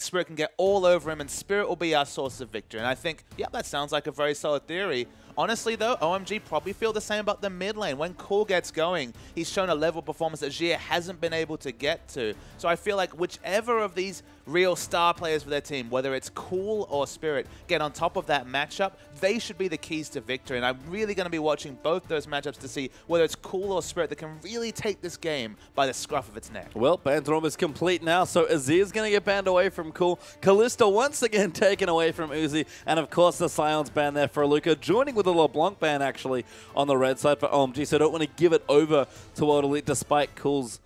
Spirit can get all over him, and Spirit will be our source of victory. And I think, yeah, that sounds like a very solid theory. Honestly, though, OMG probably feel the same about the mid lane. When Cool gets going, he's shown a level of performance that Xiye hasn't been able to get to. So I feel like whichever of these real star players for their team, whether it's Cool or Spirit, get on top of that matchup, they should be the keys to victory. And I'm really going to be watching both those matchups to see whether it's Cool or Spirit that can really take this game by the scruff of its neck. Well, ban's almost complete now, so Azir's going to get banned away from Cool. Kalista once again taken away from Uzi, and of course the Silence ban there for Aluka, joining with a LeBlanc ban actually on the red side for OMG, so don't want to give it over to World Elite despite Cool's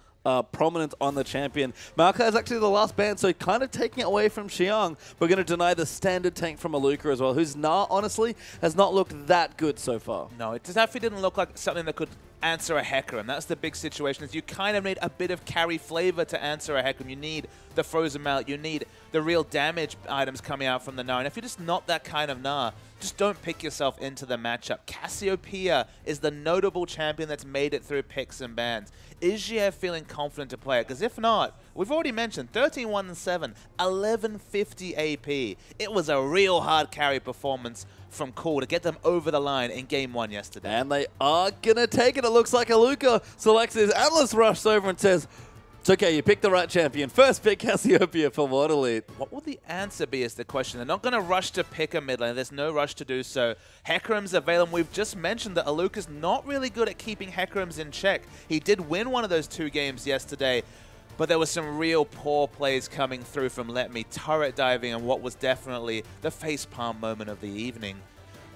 prominent on the champion. Maokai is actually the last ban, so kind of taking it away from Xiyang. We're going to deny the standard tank from Aluka as well, whose Gnar, honestly, has not looked that good so far. No, it definitely didn't look like something that could answer a Hecarim. That's the big situation, is you kind of need a bit of carry flavor to answer a Hecarim. You need the frozen melt, you need the real damage items coming out from the Gnar. And if you're just not that kind of Gnar, just don't pick yourself into the matchup. Cassiopeia is the notable champion that's made it through picks and bans. Is Xiye feeling confident to play it? Because if not, we've already mentioned 13-1-7, 1150 AP. It was a real hard carry performance from Cool to get them over the line in Game 1 yesterday. And they are going to take it. It looks like Aluka selects his Atlas, rushes over and says, it's okay, you picked the right champion. First pick Cassiopeia for World Elite. What will the answer be is the question. They're not going to rush to pick a mid lane. There's no rush to do so. Hecarim's available. We've just mentioned that Aluka's not really good at keeping Hecarims in check. He did win one of those 2 games yesterday, but there was some real poor plays coming through from Let Me, turret diving, and what was definitely the facepalm moment of the evening.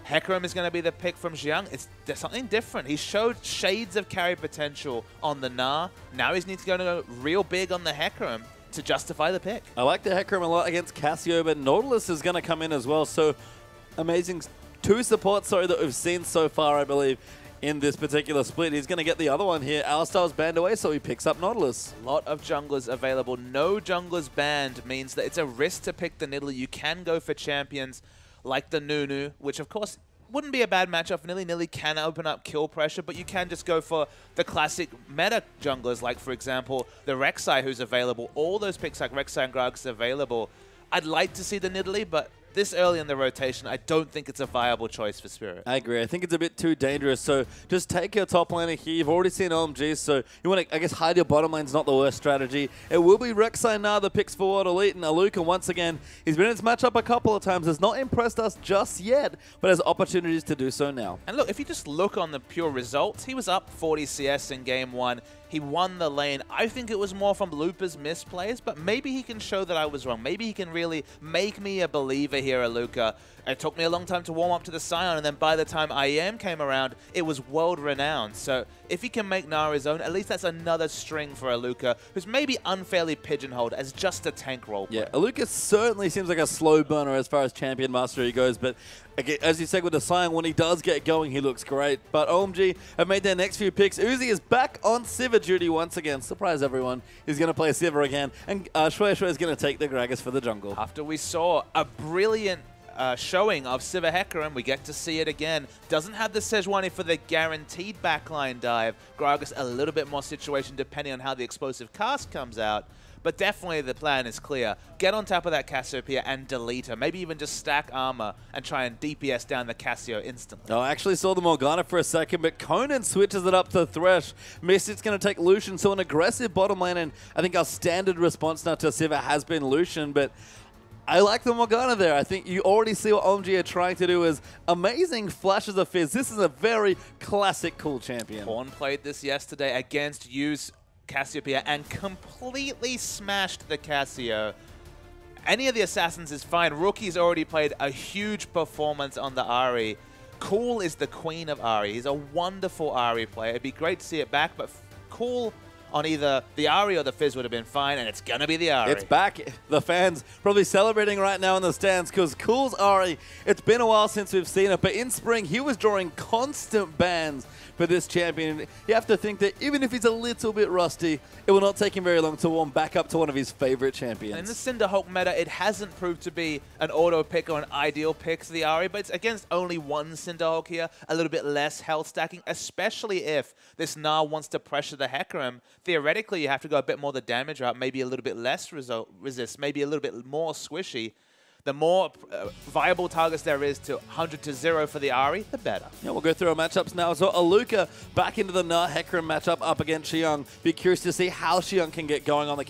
Hecarim is going to be the pick from Xiyang. There's something different. He showed shades of carry potential on the Gnar. Now he needs to go real big on the Hecarim to justify the pick. I like the Hecarim a lot against Cassio, but Nautilus is going to come in as well. So amazing 2 supports that we've seen so far, I believe, in this particular split. He's going to get the other one here. Alistar's banned away, so he picks up Nautilus. A lot of junglers available. No junglers banned means that it's a risk to pick the Nidalee. You can go for champions like the Nunu, which of course wouldn't be a bad matchup for Nidalee. Nidalee can open up kill pressure, but you can just go for the classic meta junglers, like for example the Rek'Sai who's available. All those picks like Rek'Sai and Gragas available. I'd like to see the Nidalee, but this early in the rotation, I don't think it's a viable choice for Spirit. I agree. I think it's a bit too dangerous. So just take your top laner here. You've already seen OMG, so you want to, I guess, hide your bottom lane's not the worst strategy. It will be Rek'Sai now the picks for World Elite, and Aluka, once again, he's been in this matchup a couple of times. Has not impressed us just yet, but has opportunities to do so now. And look, if you just look on the pure results, he was up 40 CS in Game 1. He won the lane. I think it was more from Lupa's misplays, but maybe he can show that I was wrong. Maybe he can really make me a believer here, Aluka. It took me a long time to warm up to the Scion, and then by the time IM came around, it was world-renowned. So if he can make Gnar his own, at least that's another string for Aluka, who's maybe unfairly pigeonholed as just a tank role player. Yeah, Aluka certainly seems like a slow burner as far as champion mastery goes, but again, as you said with the Scion, when he does get going, he looks great. But OMG have made their next few picks. Uzi is back on Sivir duty once again. Surprise everyone. He's going to play Sivir again. And Juejue is going to take the Gragas for the jungle. After we saw a brilliant showing of Sivir Hecarim, we get to see it again. Doesn't have the Sejuani for the guaranteed backline dive. Gragas a little bit more situation depending on how the explosive cast comes out. But definitely the plan is clear. Get on top of that Cassiopeia and delete her. Maybe even just stack armor and try and DPS down the Cassio instantly. Oh, I actually saw the Morgana for a second, but Conan switches it up to Thresh. Mystic's going to take Lucian, so an aggressive bottom lane, and I think our standard response now to Sivir has been Lucian, but I like the Morgana there. I think you already see what OMG are trying to do is amazing flashes of fizz. This is a very classic cool champion. Pawn played this yesterday against YuZhe Cassiopeia and completely smashed the Cassio. Any of the assassins is fine. Rookie's already played a huge performance on the Ahri. Cool is the queen of Ahri. He's a wonderful Ahri player. It'd be great to see it back, but Cool on either the Ahri or the Fizz would have been fine, and it's going to be the Ahri. It's back. The fans probably celebrating right now in the stands because Cool's Ahri, it's been a while since we've seen it, but in spring he was drawing constant bans for this champion. You have to think that even if he's a little bit rusty, it will not take him very long to warm back up to one of his favorite champions. In the Cinderhulk meta, it hasn't proved to be an auto pick or an ideal pick for the Ahri, but it's against only one Cinderhulk here, a little bit less health stacking, especially if this Gnar wants to pressure the Hecarim. theoretically, you have to go a bit more the damage route, maybe a little bit less resist, maybe a little bit more squishy. The more viable targets there is to 100 to 0 for the Ahri, the better. Yeah, we'll go through our matchups now. So Aluka back into the Gnar Hecarim matchup up against Xiyang. Be curious to see how Xiyang can get going on the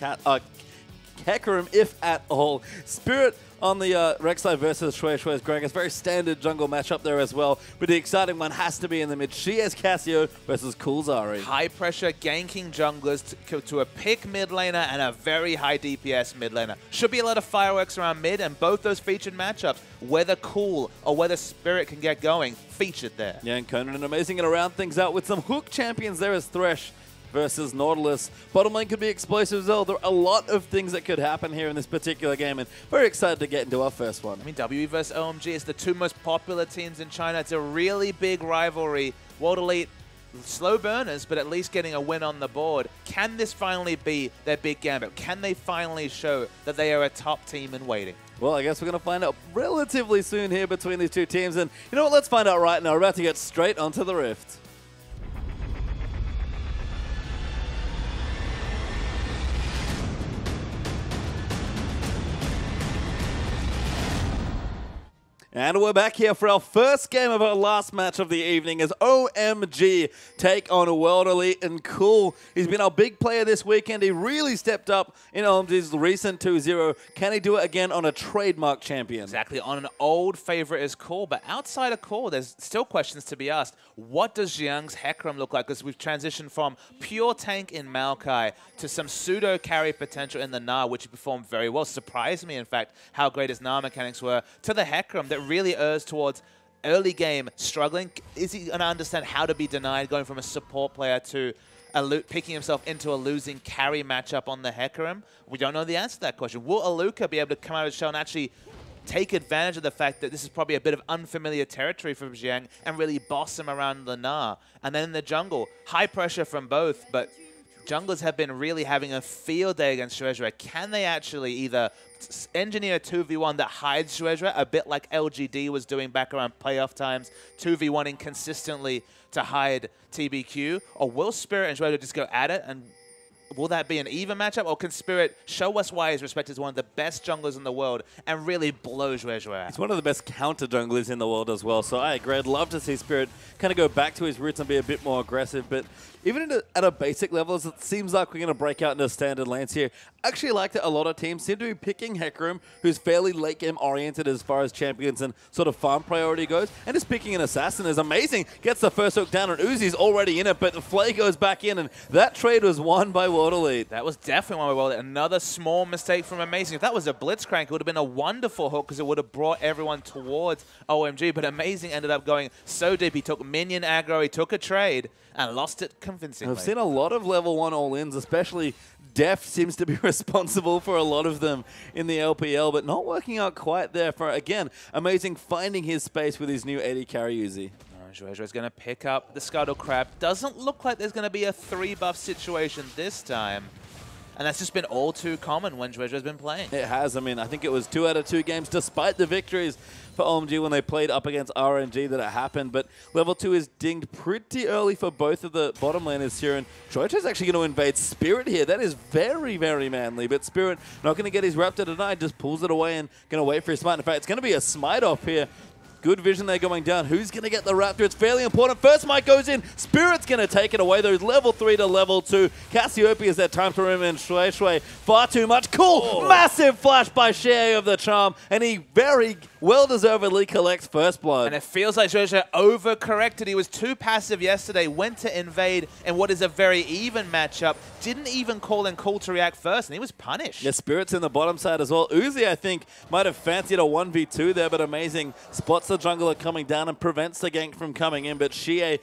Hecarim, if at all. Spirit on the Rek'Sai versus Juejue's Gragas. Very standard jungle matchup there as well. But the exciting one has to be in the mid. Xiye's Cassio versus Cool's Ahri. High pressure ganking junglers to a pick mid laner and a very high DPS mid laner. Should be a lot of fireworks around mid, and both those featured matchups, whether Cool or whether Spirit can get going, featured there. Yeah, and Conan amazing and round things out with some hook champions there as Thresh versus Nautilus. Bottom lane could be explosive as well. There are a lot of things that could happen here in this particular game, and very excited to get into our first one. I mean, WE versus OMG is the two most popular teams in China. It's a really big rivalry. World Elite, slow burners, but at least getting a win on the board. Can this finally be their big gambit? Can they finally show that they are a top team in waiting? Well, I guess we're going to find out relatively soon here between these two teams. And you know what? Let's find out right now. We're about to get straight onto the Rift. And we're back here for our first game of our last match of the evening as OMG take on World Elite and Cool. He's been our big player this weekend. He really stepped up in OMG's recent 2-0. Can he do it again on a trademark champion? Exactly, on an old favorite is Cool, but outside of Cool, there's still questions to be asked. What does Xiang's Hecarim look like? Because we've transitioned from pure tank in Maokai to some pseudo carry potential in the Gnar, which he performed very well. Surprised me, in fact, how great his Gnar mechanics were, to the Hecarim that really errs towards early game struggling. Is he going to understand how to be denied, going from a support player to picking himself into a losing carry matchup on the Hecarim? We don't know the answer to that question. Will Aluka be able to come out of his shell and actually take advantage of the fact that this is probably a bit of unfamiliar territory for Xiyang and really boss him around the Gnar? And then in the jungle, high pressure from both, but junglers have been really having a field day against juejue. Can they actually either engineer a 2v1 that hides juejue, a bit like LGD was doing back around playoff times, 2v1ing consistently to hide TBQ? Or will Spirit and juejue just go at it, and will that be an even matchup? Or can Spirit show us why he's respected as one of the best junglers in the world and really blow juejue out? He's one of the best counter junglers in the world as well, so I agree. I'd love to see Spirit kind of go back to his roots and be a bit more aggressive, but even at a basic level, it seems like we're going to break out into standard lanes here. I actually like that a lot of teams seem to be picking Hecarim, who's fairly late game oriented as far as champions and sort of farm priority goes, and just picking an assassin is amazing. Gets the first hook down, and Uzi's already in it, but the Flay goes back in, and that trade was won by World Elite. That was definitely one by World Elite. Another small mistake from Amazing. If that was a Blitzcrank, it would have been a wonderful hook because it would have brought everyone towards OMG, but Amazing ended up going so deep. He took minion aggro, he took a trade, and lost it convincingly. I've seen a lot of level 1 all-ins, especially Def seems to be responsible for a lot of them in the LPL, but not working out quite there for, again, Amazing finding his space with his new AD carry Yuzi. juejue is going to pick up the Scuttle Crab. Doesn't look like there's going to be a 3-buff situation this time. And that's just been all too common when juejue has been playing. It has. I mean, I think it was 2 out of 2 games, despite the victories for OMG when they played up against RNG, that it happened. But level 2 is dinged pretty early for both of the bottom laners here. And juejue is actually going to invade Spirit here. That is very, very manly. But Spirit not going to get his Raptor denied, just pulls it away and going to wait for his smite. In fact, it's going to be a smite off here. Good vision there going down. Who's going to get the Raptor? It's fairly important. First smite goes in. Spirit's going to take it away. Those level 3 to level 2. Cassiopeia is that time for him and Juejue. Far too much. Cool. Oh. Massive flash by Xiye of the Charm. And he very well-deservedly collects first blood. And it feels like juejue overcorrected. He was too passive yesterday. Went to invade in what is a very even matchup. Didn't even call in Cool to react first. And he was punished. Yeah, Spirit's in the bottom side as well. Uzi, I think, might have fancied a 1v2 there, but Amazing spots the jungler coming down and prevents the gank from coming in, but Xiye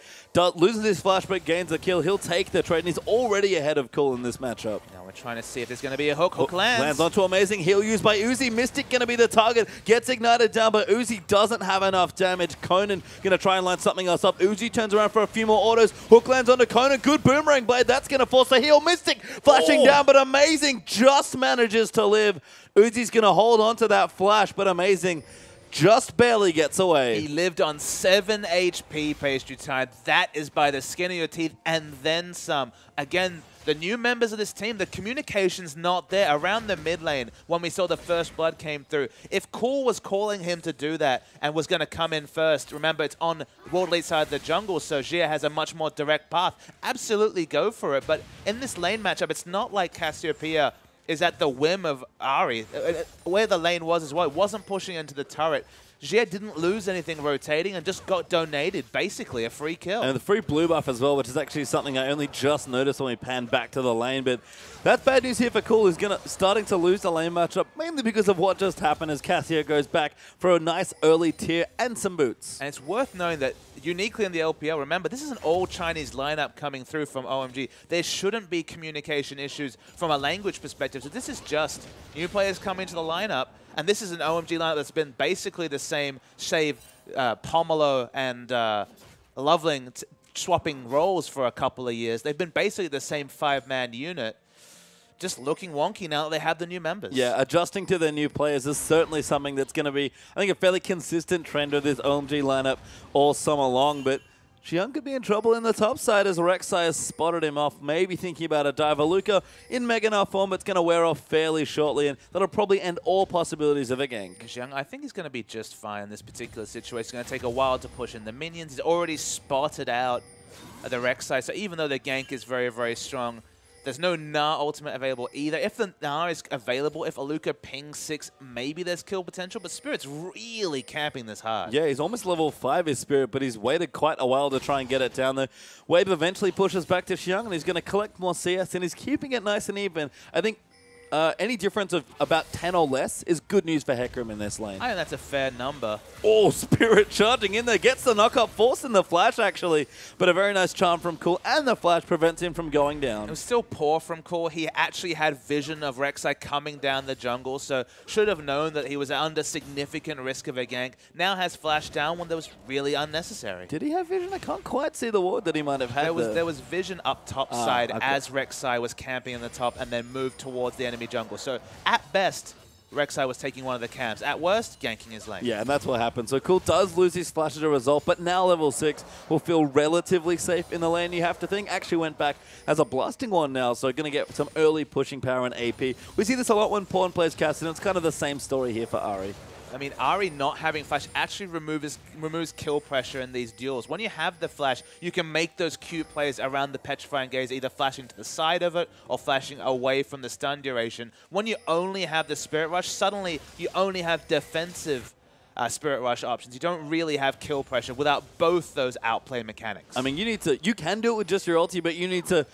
loses his flash but gains the kill. He'll take the trade, and he's already ahead of Cool in this matchup. Now we're trying to see if there's going to be a hook. Hook lands. Lands onto Amazing. Heal used by Uzi. Mystic going to be the target. Gets ignited down, but Uzi doesn't have enough damage. Conan going to try and line something else up. Uzi turns around for a few more autos. Hook lands onto Conan. Good boomerang blade. That's going to force the heal. Mystic flashing down, but Amazing just manages to live. Uzi's going to hold on to that flash, but Amazing just barely gets away. He lived on 7 HP, Pastry Time. That is by the skin of your teeth and then some. Again, the new members of this team, the communication's not there around the mid lane when we saw the first blood came through. If Cool was calling him to do that and was going to come in first, remember it's on world lead side of the jungle, so Xiye has a much more direct path. Absolutely go for it, but in this lane matchup, it's not like Cassiopeia is at the whim of Ahri. Where the lane was as well, it wasn't pushing into the turret. Xiye didn't lose anything rotating and just got donated, basically a free kill. And the free blue buff as well, which is actually something I only just noticed when we panned back to the lane. But that's bad news here for Cool, who's starting to lose the lane matchup, mainly because of what just happened as Cassio goes back for a nice early tier and some boots. And it's worth knowing that uniquely in the LPL, remember, this is an all-Chinese lineup coming through from OMG. There shouldn't be communication issues from a language perspective. So this is just new players coming into the lineup. And this is an OMG lineup that's been basically the same, save Pomelo and Loveling swapping roles for a couple of years. They've been basically the same 5-man unit, just looking wonky now that they have the new members. Yeah, adjusting to their new players is certainly something that's going to be, I think, a fairly consistent trend of this OMG lineup all summer long. But Xiyang could be in trouble in the top side as Rek'Sai has spotted him off, maybe thinking about a dive. Aluka in Mega Gnar form, but it's going to wear off fairly shortly, and that'll probably end all possibilities of a gank. Xiyang, I think he's going to be just fine in this particular situation. It's going to take a while to push in the minions. He's already spotted out the Rek'Sai, so even though the gank is very, very strong, there's no Gnar ultimate available either. If the Gnar is available, if Aluka pings 6, maybe there's kill potential, but Spirit's really camping this hard. Yeah, he's almost level 5, his Spirit, but he's waited quite a while to try and get it down there. Wave eventually pushes back to Xiyang, and he's going to collect more CS, and he's keeping it nice and even. I think any difference of about 10 or less is good news for Hecarim in this lane. I think that's a fair number. Oh, Spirit charging in there. Gets the knock-up, forcing the flash, actually. But a very nice charm from Cool, and the flash prevents him from going down. It was still poor from Cool. He actually had vision of Rek'Sai coming down the jungle, so should have known that he was under significant risk of a gank. Now has flash down when that was really unnecessary. Did he have vision? I can't quite see the ward that he might have had there was vision up top side as Rek'Sai was camping in the top and then moved towards the enemy jungle. So at best, Rek'Sai was taking one of the camps. At worst, ganking his lane. Yeah, and that's what happened. So Cool does lose his flash as a result, but now level 6 will feel relatively safe in the lane, you have to think. Actually went back as a blasting one now, so going to get some early pushing power and AP. We see this a lot when Pawn plays cast, and it's kind of the same story here for Ahri. I mean, Ahri not having flash actually removes kill pressure in these duels. When you have the flash, you can make those cute plays around the Petrifying Gaze, either flashing to the side of it or flashing away from the stun duration. When you only have the Spirit Rush, suddenly you only have defensive Spirit Rush options. You don't really have kill pressure without both those outplay mechanics. I mean, you can do it with just your ulti, but you need to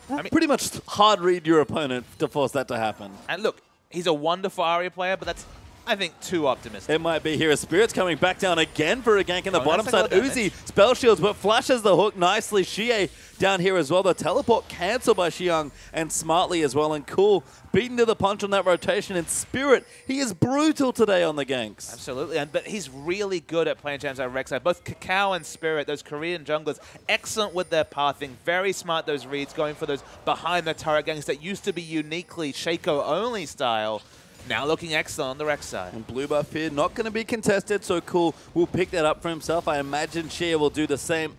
pretty much hard read your opponent to force that to happen. And look, he's a wonderful Ahri player, but that's, I think, too optimistic. It might be here. Spirit's coming back down again for a gank in the bottom side. YuZhe spell shields, but flashes the hook nicely. Xiye down here as well. The teleport cancelled by Xiyang, and smartly as well. And Cool beaten to the punch on that rotation. And Spirit, he is brutal today on the ganks. Absolutely, but he's really good at playing champs like Rek'Sai. Both Cacao and Spirit, those Korean junglers, excellent with their pathing. Very smart, those reads, going for those behind-the-turret ganks that used to be uniquely Shaco-only style. Now looking excellent on the Rek'Sai. And blue buff here, not going to be contested, so Cool will pick that up for himself. I imagine Xiye will do the same.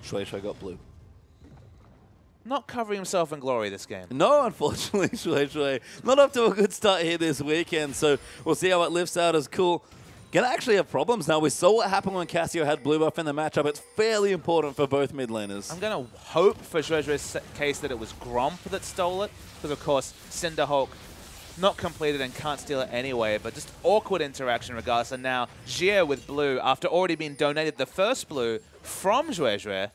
Juejue got blue. Not covering himself in glory this game. No, unfortunately, Juejue not up to a good start here this weekend, so we'll see how it lifts out as Cool. Gonna actually have problems now. We saw what happened when Cassio had blue buff in the matchup. It's fairly important for both mid laners. I'm gonna hope for Juejue's case that it was Gromp that stole it, because of course Cinderhulk not completed and can't steal it anyway, but just awkward interaction regardless. And now Xiye with blue, after already being donated the first blue from Juejue,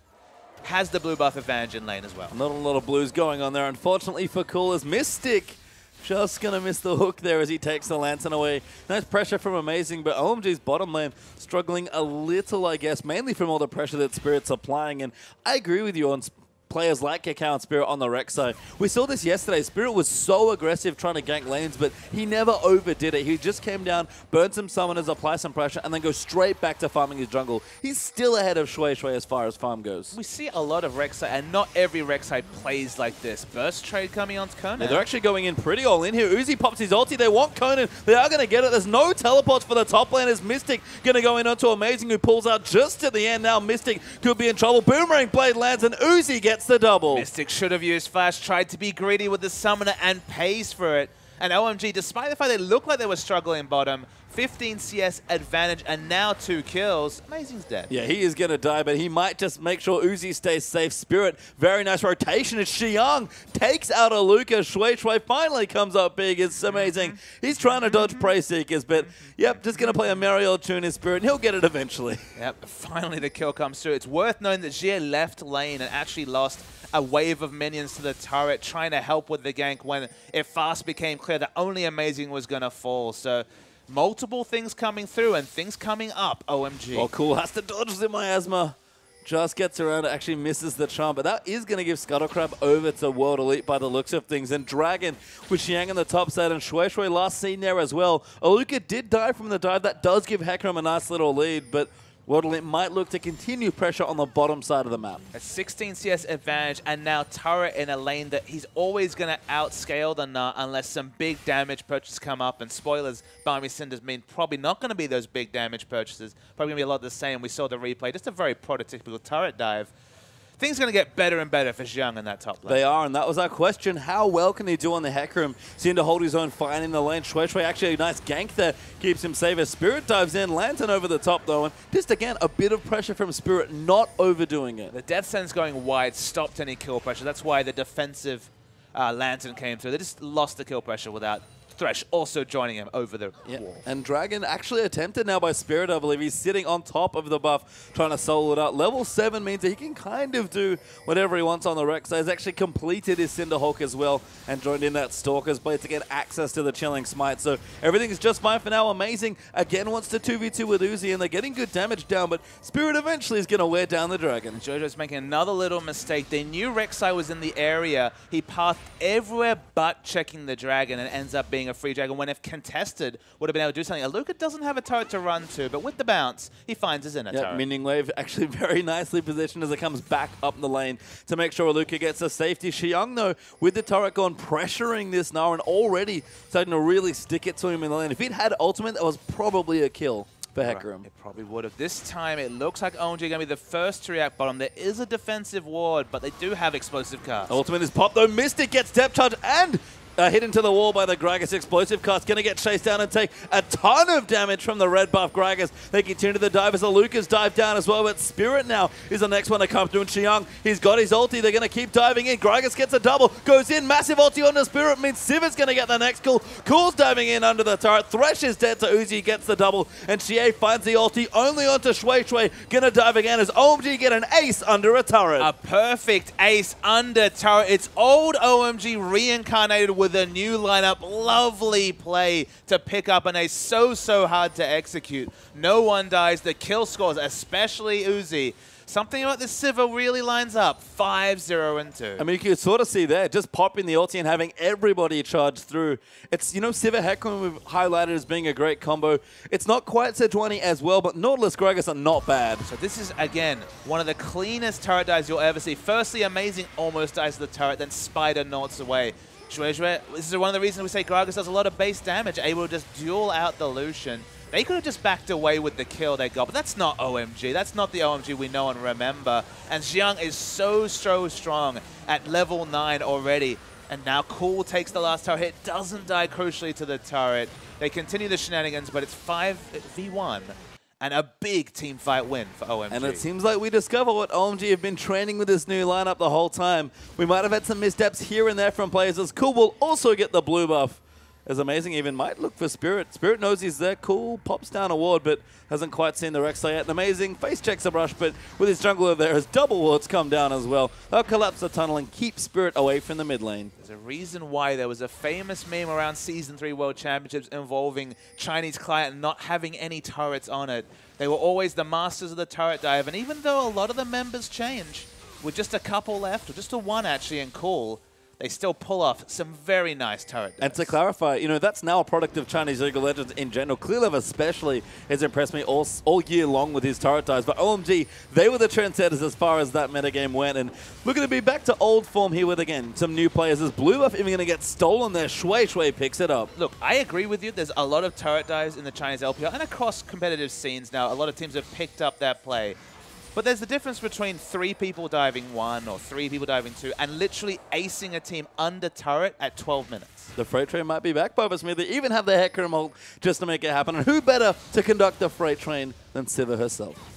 has the blue buff advantage in lane as well. Not a lot of blues going on there, unfortunately for Cool, as Mystic just going to miss the hook there as he takes the lantern away. Nice pressure from Amazing, but OMG's bottom lane struggling a little, I guess, mainly from all the pressure that Spirit's applying. And I agree with you on players like Cacao and Spirit on the Rek'Sai. We saw this yesterday. Spirit was so aggressive trying to gank lanes, but he never overdid it. He just came down, burned some summoners, applied some pressure, and then goes straight back to farming his jungle. He's still ahead of Juejue as far as farm goes. We see a lot of Rek'Sai, and not every Rek'Sai plays like this. Burst trade coming on to Conan. Yeah, they're actually going in pretty all in here. YuZhe pops his ulti. They want Conan. They are going to get it. There's no teleports for the top lane. Is Mystic going to go in onto Amazing, who pulls out just at the end. Now Mystic could be in trouble. Boomerang blade lands, and YuZhe gets gets the double. Mystic should have used Flash, tried to be greedy with the summoner and pays for it. And OMG, despite the fact they looked like they were struggling bottom, 15 CS advantage and now 2 kills. Amazing's dead. Yeah, he is going to die, but he might just make sure Uzi stays safe. Spirit, very nice rotation. It's Xiyang takes out Aluka. Juejue finally comes up big. It's amazing. He's trying to dodge Prey Seekers, but yep, just going to play a merry old tune in Spirit, and he'll get it eventually. Yep, finally the kill comes through. It's worth knowing that Xiye left lane and actually lost a wave of minions to the turret, trying to help with the gank when it fast became clear that only Amazing was going to fall. So multiple things coming through and things coming up, OMG. Well, Cool has to dodge the miasma. Just gets around, actually misses the charm, but that is going to give Scuttlecrab over to World Elite by the looks of things. And Dragon with Xiyang on the top side and Juejue last seen there as well. Aluka did die from the dive. That does give Hecarim a nice little lead, but World Elite might look to continue pressure on the bottom side of the map. A 16 CS advantage and now Turret in a lane that he's always going to outscale the Gnar unless some big damage purchases come up. And spoilers, Balmy Cinders mean probably not going to be those big damage purchases. Probably going to be a lot the same. We saw the replay. Just a very prototypical Turret dive. Things are going to get better and better for Xiyang in that top lane. They are, and that was our question. How well can he do on the Hecarim? Seemed to hold his own fine in the lane. Juejue actually a nice gank there. Keeps him safe as Spirit dives in. Lantern over the top, though. And just, again, a bit of pressure from Spirit, not overdoing it. The Death Sentence going wide stopped any kill pressure. That's why the defensive Lantern came through. They just lost the kill pressure without Thresh also joining him over the wall. And Dragon actually attempted now by Spirit, I believe. He's sitting on top of the buff, trying to solo it out. Level 7 means that he can kind of do whatever he wants on the Rek'Sai. He's actually completed his Cinderhawk as well and joined in that Stalker's Blade to get access to the Chilling Smite. So everything is just fine for now. Amazing again wants to 2v2 with Uzi, and they're getting good damage down, but Spirit eventually is going to wear down the Dragon. Jojo's making another little mistake. They knew Rek'Sai was in the area. He passed everywhere but checking the Dragon and ends up being a free Dragon when, if contested, would have been able to do something. Aluka doesn't have a turret to run to, but with the bounce, he finds his inner turret. Minion Wave actually very nicely positioned as it comes back up the lane to make sure Aluka gets a safety. Xiyang, though, with the turret gone, pressuring this Gnar and already starting to really stick it to him in the lane. If he'd had ultimate, that was probably a kill for Hecarim. It probably would have. This time, it looks like OMG going to be the first to react bottom. There is a defensive ward, but they do have explosive cast. Ultimate is popped, though. Mystic gets depth charge and hit into the wall by the Gragas explosive cast. Going to get chased down and take a ton of damage from the red buff Gragas. They continue to the dive as Aluka's dive down as well, but Spirit now is the next one to come through. And Xiyang, he's got his ulti. They're going to keep diving in. Gragas gets a double, goes in. Massive ulti on the Spirit means Sivir's going to get the next kill. Cool's diving in under the turret. Thresh is dead to Uzi, gets the double. And Xiye finds the ulti only onto Juejue. Going to dive again as OMG get an ace under a turret. A perfect ace under turret. It's old OMG reincarnated with a new lineup. Lovely play to pick up an ace. So hard to execute. No one dies. The kill scores, especially Uzi. Something about this Sivir really lines up. 5-0-2. I mean, you can sort of see there, just popping the ulti and having everybody charge through. It's, you know, Sivir Hecarim we've highlighted as being a great combo. It's not quite Sejuani as well, but Nautilus Gragas are not bad. So this is, again, one of the cleanest turret dives you'll ever see. Firstly, Amazing almost dies to the turret, then Spider knots away. Juejue, this is one of the reasons we say Gragas does a lot of base damage, able to just duel out the Lucian. They could have just backed away with the kill they got, but that's not OMG. That's not the OMG we know and remember. And Xiyang is so strong at level 9 already. And now Cool takes the last turret hit, doesn't die crucially to the turret. They continue the shenanigans, but it's 5v1. And a big team fight win for OMG. And it seems like we discover what OMG have been training with this new lineup the whole time. We might have had some missteps here and there from players, as Cool will also get the blue buff. As Amazing even might look for Spirit. Spirit knows he's there. Cool pops down a ward, but hasn't quite seen the Rek'Sai yet. And Amazing face checks a brush, but with his jungler there, as double wards come down as well. They'll collapse the tunnel and keep Spirit away from the mid lane. There's a reason why there was a famous meme around Season 3 World Championships involving Chinese client not having any turrets on it. They were always the masters of the turret dive, and even though a lot of the members change, with just a couple left, or just a one actually in Cool, they still pull off some very nice turret dives. And to clarify, you know, that's now a product of Chinese League of Legends in general. Clearlev especially has impressed me all year long with his turret dives. But OMG, they were the trendsetters as far as that metagame went. And looking to be back to old form here with, again, some new players. Is blue buff even going to get stolen there? Juejue picks it up. Look, I agree with you. There's a lot of turret dives in the Chinese LPL and across competitive scenes now. A lot of teams have picked up that play. But there's the difference between 3 people diving 1 or 3 people diving 2 and literally acing a team under turret at 12 minutes. The freight train might be back, Boba Smith. They even have the Hecarim ult just to make it happen. And who better to conduct the freight train than Sivir herself?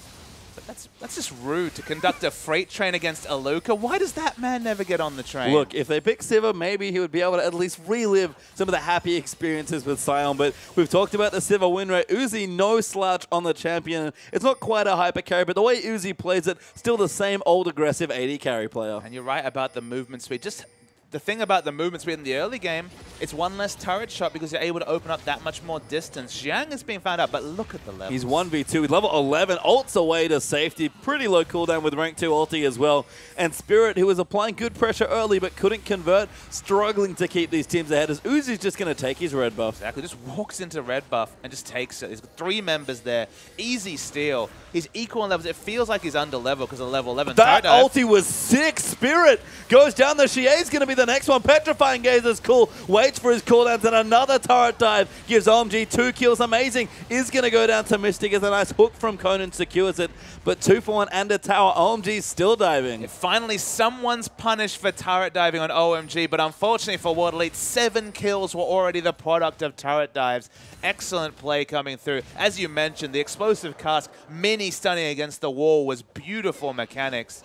But that's just rude to conduct a freight train against Aluka. Why does that man never get on the train? Look, if they pick Sivir, maybe he would be able to at least relive some of the happy experiences with Xiong. But we've talked about the Sivir win rate. YuZhe, no slouch on the champion. It's not quite a hyper carry, but the way YuZhe plays it, still the same old aggressive AD carry player. And you're right about the movement speed. Just the thing about the movement speed in the early game, it's 1 less turret shot because you're able to open up that much more distance. Xiyang is being found out, but look at the level. He's 1v2 with level 11, ults away to safety. Pretty low cooldown with rank 2 ulti as well. And Spirit, who was applying good pressure early but couldn't convert, struggling to keep these teams ahead as YuZhe's just going to take his red buff. Exactly, just walks into red buff and just takes it. He's got 3 members there. Easy steal. He's equal in levels. It feels like he's under level because of level 11. That ulti was sick. Spirit goes down there. Xie's going to be the next one. Petrifying Gaze is cool. Waits for his cooldowns and another turret dive. Gives OMG 2 kills. Amazing. Is going to go down to Mystic as a nice hook from Conan secures it. But 2 for 1 and a tower. OMG still diving. Finally, someone's punished for turret diving on OMG, but unfortunately for World Elite, 7 kills were already the product of turret dives. Excellent play coming through. As you mentioned, the explosive cask, mini stunning against the wall was beautiful mechanics.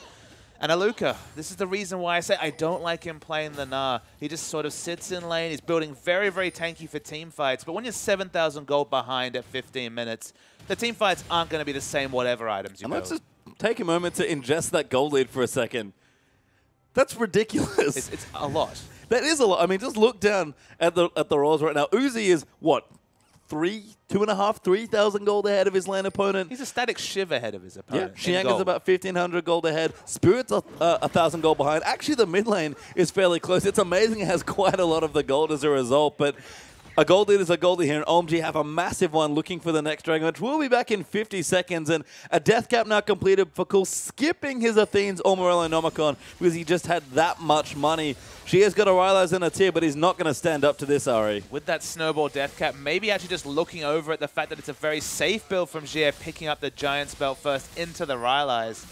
And Aluka, this is the reason why I say I don't like him playing the Gnar. He just sort of sits in lane. He's building very, very tanky for team fights. But when you're 7,000 gold behind at 15 minutes, the team fights aren't going to be the same whatever items you build. Let's just take a moment to ingest that gold lead for a second. That's ridiculous. It's a lot. That is a lot. I mean, just look down at the rolls right now. YuZhe is, what, 2,500, 3,000 gold ahead of his lane opponent. He's a static shiv ahead of his opponent. Yeah, Xiyang is about 1,500 gold ahead. Spirit's 1,000 gold behind. Actually, the mid lane is fairly close. It's amazing it has quite a lot of the gold as a result, but a gold lead is a gold lead here, and OMG have a massive one looking for the next Dragon, which will be back in 50 seconds, and a death cap now completed for Cool, skipping his Athene's Morello Nomicon because he just had that much money. Xiye's got a Rylai's in a tier, but he's not going to stand up to this, Ahri. With that snowball death cap, maybe actually just looking over at the fact that it's a very safe build from Xiye, picking up the Giant Spell first into the Rylai's.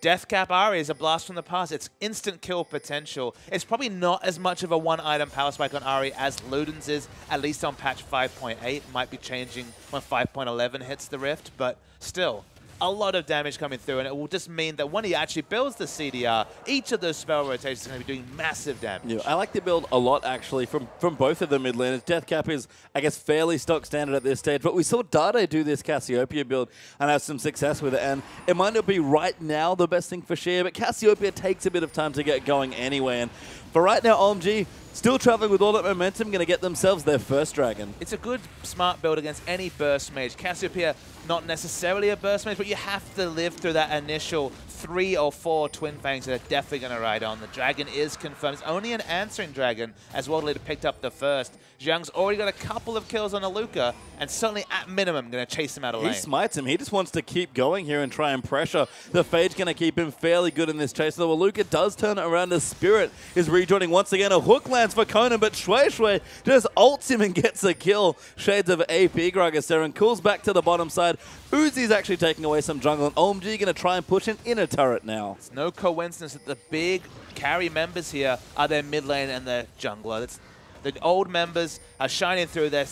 Death Cap Ahri is a blast from the past. It's instant kill potential. It's probably not as much of a 1-item power spike on Ahri as Luden's is, at least on patch 5.8. Might be changing when 5.11 hits the Rift, but still, a lot of damage coming through, and it will just mean that when he actually builds the CDR, each of those spell rotations is going to be doing massive damage. Yeah, I like the build a lot, actually, from both of the mid laners. Death Cap is, I guess, fairly stock standard at this stage, but we saw Dade do this Cassiopeia build and have some success with it, and it might not be right now the best thing for Xiye, but Cassiopeia takes a bit of time to get going anyway, and for right now, OMG still traveling with all that momentum, going to get themselves their first dragon. It's a good, smart build against any burst mage. Cassiopeia, not necessarily a burst mage, but you have to live through that initial 3 or 4 Twin Fangs that are definitely going to ride on. The dragon is confirmed. It's only an answering dragon, as World Leader picked up the first. Xiang's already got a couple of kills on Aluka, and certainly at minimum going to chase him out of lane. He smites him. He just wants to keep going here and try and pressure. The Fade's going to keep him fairly good in this chase. Though Aluka does turn it around. The Spirit is rejoining once again. A hook lands for Conan, but juejue just ults him and gets a kill. Shades of AP Gragas there and cools back to the bottom side. YuZhe's actually taking away some jungle, and OMG going to try and push an inner turret now. It's no coincidence that the big carry members here are their mid lane and their jungler. The old members are shining through their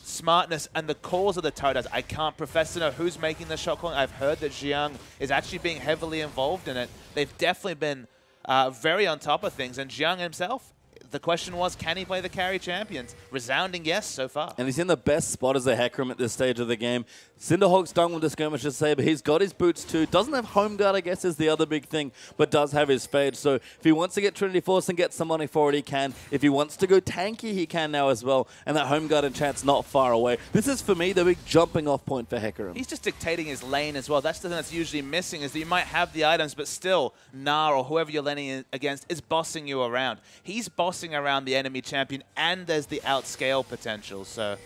smartness and the calls of the turrets. I can't profess to know who's making the shot calling. I've heard that Xiyang is actually being heavily involved in it. They've definitely been very on top of things, and Xiyang himself, the question was, can he play the carry champions? Resounding yes so far. And he's in the best spot as a Hecarim at this stage of the game. Cinderhawk's done with the skirmishes, say, but he's got his boots too. Doesn't have home guard, I guess, is the other big thing, but does have his Fade. So if he wants to get Trinity Force and get some money for it, he can. If he wants to go tanky, he can now as well. And that home guard enchant's not far away. This is, for me, the big jumping off point for Hecarim. He's just dictating his lane as well. That's the thing that's usually missing, is that you might have the items, but still, Gnar or whoever you're laning against is bossing you around. He's bossing around the enemy champion, and there's the outscale potential. So,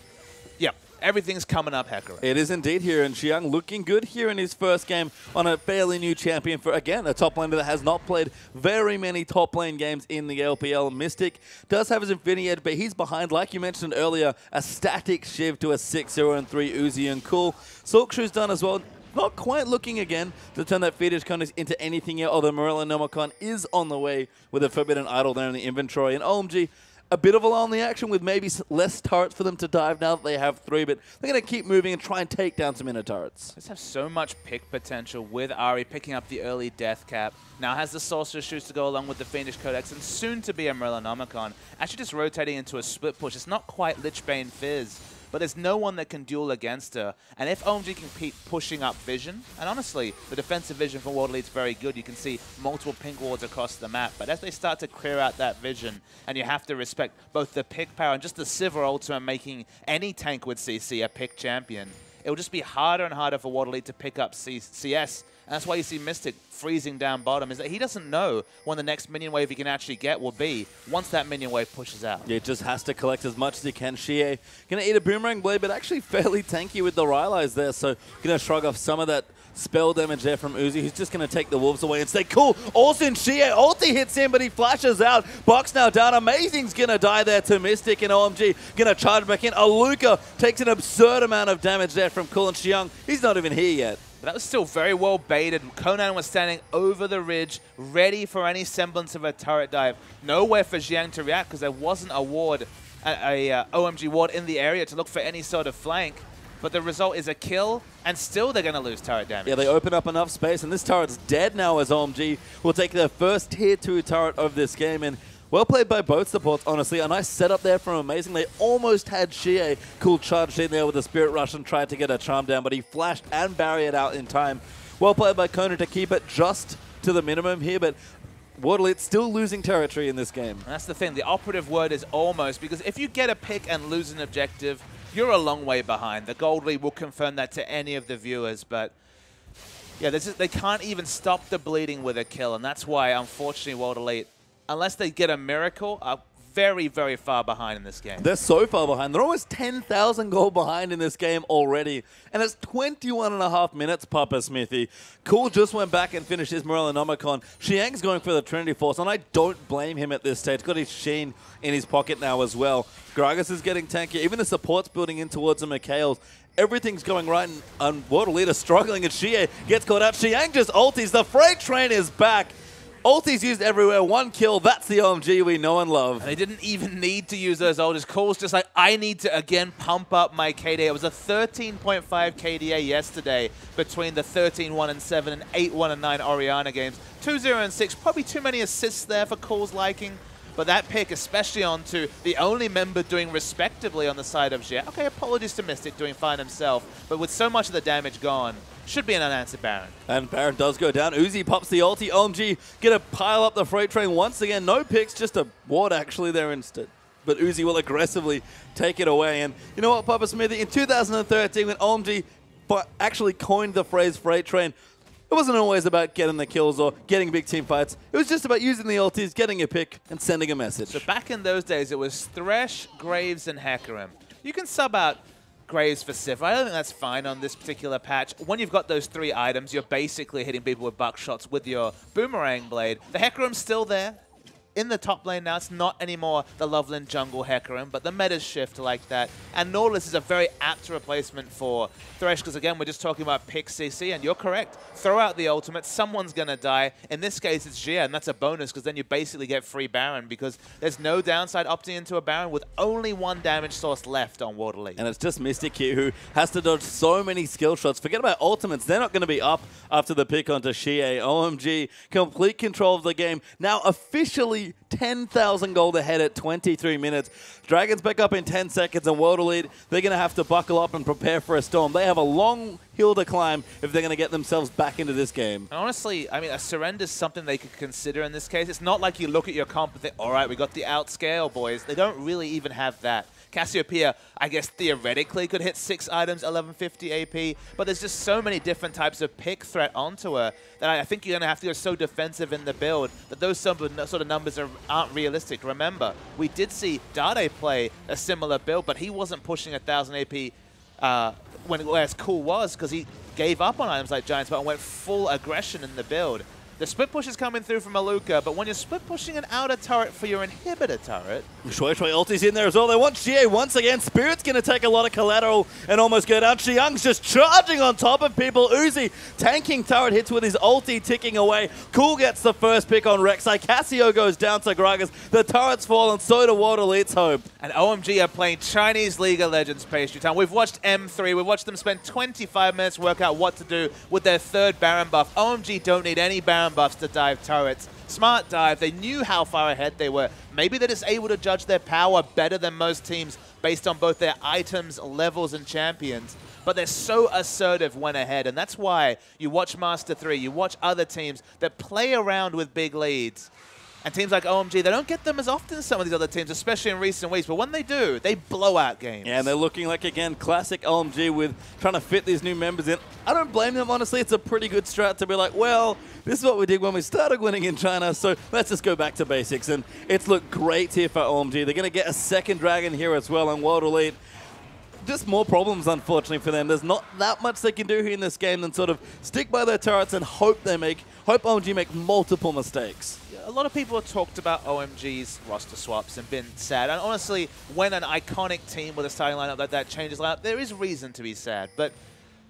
yeah, everything's coming up, Hecarim. It is indeed here, and Xiyang looking good here in his first game on a fairly new champion for, again, a top laner that has not played very many top lane games in the LPL. Mystic does have his Infinity Edge, but he's behind, like you mentioned earlier, a static shiv to a 6-0 and 3 YuZhe and Cool. Silkshoe's done as well. not quite looking again to turn that Fetish Contest into anything yet, although Morellonomicon is on the way with a Forbidden Idol there in the inventory. And OMG, a bit of a lull in the action with maybe less turrets for them to dive now that they have 3, but they're going to keep moving and try and take down some inner turrets. Let's have so much pick potential with Ahri picking up the early death cap. Now has the Sorcerer's Shoes to go along with the Fiendish Codex and soon to be a Morellonomicon. Actually just rotating into a split push. It's not quite Lichbane Fizz, but there's no one that can duel against her. And if OMG can keep pushing up vision, and honestly, the defensive vision for World Elite's very good. You can see multiple pink wards across the map. But as they start to clear out that vision, and you have to respect both the pick power and just the Sivir ultimate making any tank with CC a pick champion, it will just be harder and harder for World Elite to pick up CS. And that's why you see Mystic freezing down bottom, is that he doesn't know when the next minion wave he can actually get will be once that minion wave pushes out. Yeah, it just has to collect as much as he can. Xiye going to eat a Boomerang Blade, but actually fairly tanky with the Rylai's there, so going to shrug off some of that spell damage there from Uzi, who's just going to take the Wolves away and say, cool, also Xiye, ulti hits him, but he flashes out. Box now down. Amazing's going to die there to Mystic, and OMG going to charge back in. Aluka takes an absurd amount of damage there from Cool, and Xiyang, he's not even here yet. But that was still very well baited. Conan was standing over the ridge, ready for any semblance of a turret dive. Nowhere for Xiyang to react because there wasn't a ward, a OMG ward in the area to look for any sort of flank. But the result is a kill, and still they're going to lose turret damage. Yeah, they open up enough space, and this turret's dead now as OMG will take their first tier 2 turret of this game. And well played by both supports, honestly. A nice setup there from Amazing. They almost had Xiye cool charged in there with a Spirit Rush and tried to get a charm down, but he flashed and barriered out in time. Well played by Conan to keep it just to the minimum here, but World Elite still losing territory in this game. And that's the thing. The operative word is almost, because if you get a pick and lose an objective, you're a long way behind. The Gold League will confirm that to any of the viewers, but yeah, they can't even stop the bleeding with a kill, and that's why, unfortunately, World Elite, unless they get a miracle, are very, very far behind in this game. They're so far behind. They're almost 10,000 gold behind in this game already. And it's 21.5 minutes, Papa Smithy. Cool just went back and finished his Morellonomicon. Xiyang's going for the Trinity Force, and I don't blame him at this stage. Got his Sheen in his pocket now as well. Gragas is getting tanky. Even the support's building in towards the Mikhails. Everything's going right, and World Elite is struggling, and Xiye gets caught out. Xiyang just ultis. The freight train is back. Ultis used everywhere, 1 kill, that's the OMG we know and love. And they didn't even need to use those ultis. Cole's just like, I need to again pump up my KDA. It was a 13.5 KDA yesterday between the 13-1-7 and 8-1-9 Orianna games. 2-0-6, probably too many assists there for Cole's liking. But that pick, especially onto the only member doing respectably on the side of Xiye. Okay, apologies to Mystic doing fine himself, but with so much of the damage gone, should be an unanswered Baron. And Baron does go down. Uzi pops the ulti. OMG gonna pile up the freight train once again. No picks, just a ward actually there instead. But Uzi will aggressively take it away. And you know what, Papa Smithy? In 2013, when OMG actually coined the phrase freight train, it wasn't always about getting the kills or getting big team fights. It was just about using the ultis, getting a pick, and sending a message. So back in those days, it was Thresh, Graves, and Hecarim. You can sub out Graves for Sivir. I don't think that's fine on this particular patch. When you've got those 3 items, you're basically hitting people with buckshots with your Boomerang Blade. The Hecarim's still there. In the top lane now, it's not anymore the Loveland jungle Hecarim, but the metas shift like that. And Nautilus is a very apt replacement for Thresh, because again, we're just talking about pick CC, and you're correct. Throw out the ultimate, someone's going to die. In this case, it's Xiye, and that's a bonus, because then you basically get free Baron, because there's no downside opting into a Baron with only 1 damage source left on World Elite. And it's just Mystic here who has to dodge so many skill shots. Forget about ultimates. They're not going to be up after the pick onto Xiye. OMG, complete control of the game. Now officially 10,000 gold ahead at 23 minutes. Dragons back up in 10 seconds, and World Elite, they're going to have to buckle up and prepare for a storm. They have a long hill to climb if they're going to get themselves back into this game. And honestly, I mean, a surrender is something they could consider in this case. It's not like you look at your comp and think, all right, we got the outscale, boys. They don't really even have that. Cassiopeia, I guess, theoretically could hit 6 items, 1150 AP, but there's just so many different types of pick threat onto her that I think you're going to have to go so defensive in the build that those sort of numbers aren't realistic. Remember, we did see Dade play a similar build, but he wasn't pushing 1000 AP whereas Cool was, because he gave up on items like Giant Spot and went full aggression in the build. The split push is coming through from Aluka, but when you're split pushing an outer turret for your inhibitor turret, juejue ulti's in there as well. They want Xiye once again. Spirit's going to take a lot of collateral and almost go down. Xiyang's just charging on top of people. YuZhe tanking turret hits with his ulti ticking away. Cool gets the first pick on Rek'Sai. Cassio goes down to Gragas. The turret's fallen, so do World Elite's hope. And OMG are playing Chinese League of Legends pastry time. We've watched M3. We've watched them spend 25 minutes to work out what to do with their third Baron buff. OMG don't need any Baron buffs to dive turrets. Smart dive. They knew how far ahead they were. Maybe they're just able to judge their power better than most teams based on both their items, levels, and champions. But they're so assertive when ahead. And that's why you watch Master 3, you watch other teams that play around with big leads. And teams like OMG, they don't get them as often as some of these other teams, especially in recent weeks. But when they do, they blow out games. Yeah, and they're looking like, again, classic OMG with trying to fit these new members in. I don't blame them, honestly. It's a pretty good strat to be like, well, this is what we did when we started winning in China, so let's just go back to basics. And it's looked great here for OMG. They're going to get a second dragon here as well on World Elite. Just more problems, unfortunately, for them. There's not that much they can do here in this game than sort of stick by their turrets and hope OMG make multiple mistakes. A lot of people have talked about OMG's roster swaps and been sad. And honestly, when an iconic team with a starting lineup like that changes lineup, there is reason to be sad. But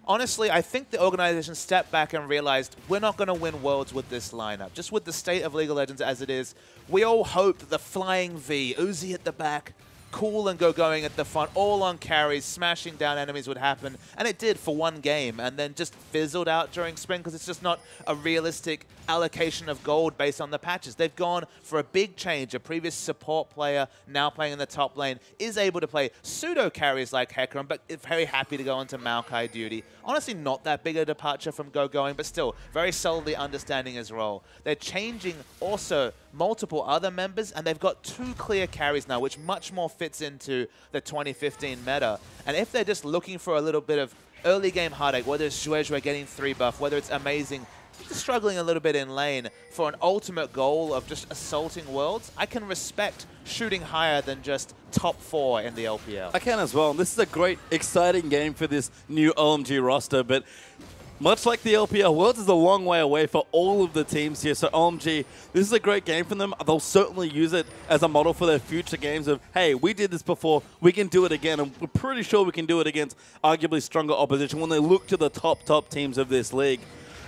honestly, I think the organization stepped back and realized we're not going to win Worlds with this lineup. Just with the state of League of Legends as it is, we all hoped that the flying V, YuZhe at the back, Cool and going at the front, all on carries, smashing down enemies would happen. And it did for one game, and then just fizzled out during spring because it's just not a realistic allocation of gold based on the patches. They've gone for a big change. A previous support player, now playing in the top lane, is able to play pseudo carries like Hecarim, but very happy to go into Maokai duty. Honestly, not that big a departure from going, but still very solidly understanding his role. They're changing also multiple other members, and they've got 2 clear carries now, which much more fits into the 2015 meta. And if they're just looking for a little bit of early game heartache, whether it's juejue getting 3 buff, whether it's amazing, just struggling a little bit in lane for an ultimate goal of just assaulting worlds, I can respect shooting higher than just top 4 in the LPL. I can as well. This is a great, exciting game for this new OMG roster, but much like the LPL, Worlds is a long way away for all of the teams here. So OMG, this is a great game for them. They'll certainly use it as a model for their future games of, hey, we did this before, we can do it again. And we're pretty sure we can do it against arguably stronger opposition when they look to the top teams of this league.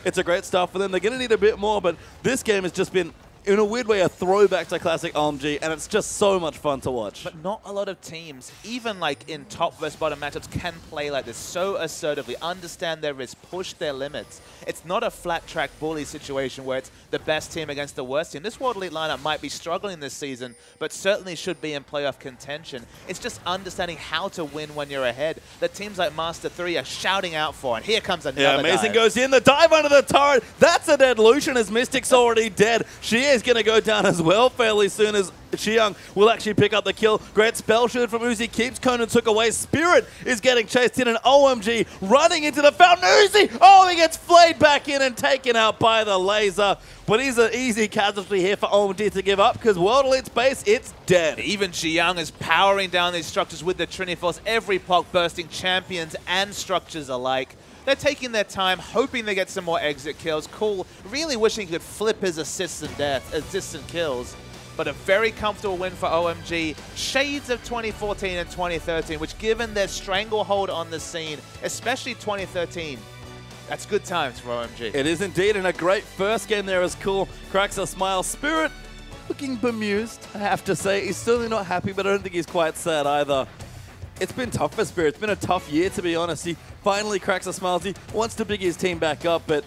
It's a great start for them. They're going to need a bit more, but this game has just been, in a weird way, a throwback to classic OMG, and it's just so much fun to watch. But not a lot of teams, even like in top versus bottom matchups, can play like this so assertively, understand their risk, push their limits. It's not a flat track bully situation where it's the best team against the worst team. This World Elite lineup might be struggling this season, but certainly should be in playoff contention. It's just understanding how to win when you're ahead that teams like Master 3 are shouting out for. And here comes another Amazing dive. goes in, the dive under the turret. That's a dead Lucian as Mystic's already dead. Xiye is going to go down as well fairly soon as Xiyang will actually pick up the kill. Great spell shield from YuZhe keeps Conan took away. Spirit is getting chased in, and OMG running into the fountain. YuZhe! Oh, he gets flayed back in and taken out by the laser. But he's an easy casualty here for OMG to give up because World Elite's base, it's dead. Even Xiyang is powering down these structures with the Trinity Force. Every POC bursting champions and structures alike. They're taking their time, hoping they get some more exit kills. Cool, really wishing he could flip his assists and kills. But a very comfortable win for OMG. Shades of 2014 and 2013, which given their stranglehold on the scene, especially 2013, that's good times for OMG. It is indeed, and a great first game there is Cool. Cracks a smile. Spirit looking bemused, I have to say. He's certainly not happy, but I don't think he's quite sad either. It's been tough for Spirit. It's been a tough year, to be honest. He finally cracks a smile. He wants to big his team back up, but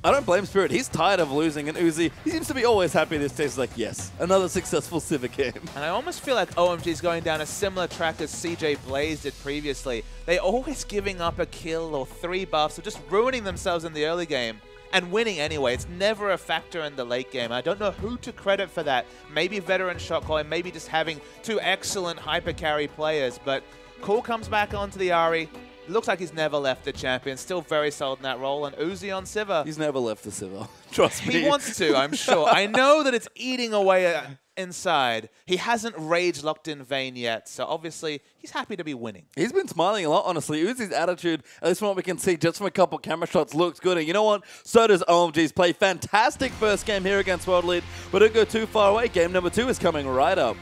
I don't blame Spirit. He's tired of losing, and YuZhe, he seems to be always happy this day. He's like, yes, another successful Sivir game. And I almost feel like OMG is going down a similar track as CJ Blaze did previously. They're always giving up a kill or 3 buffs or just ruining themselves in the early game and winning anyway. It's never a factor in the late game. I don't know who to credit for that. Maybe veteran shot calling, maybe just having 2 excellent hyper carry players, but Cool comes back onto the Ahri. Looks like he's never left the champion. Still very solid in that role. And YuZhe on Sivir. He's never left the Sivir. Trust me. He wants to, I'm sure. I know that it's eating away inside. He hasn't rage locked in vain yet. So obviously, he's happy to be winning. He's been smiling a lot, honestly. YuZhe's attitude, at least from what we can see just from a couple camera shots, looks good. And you know what? So does OMG's play. Fantastic first game here against World Elite. But don't go too far away. Game number 2 is coming right up.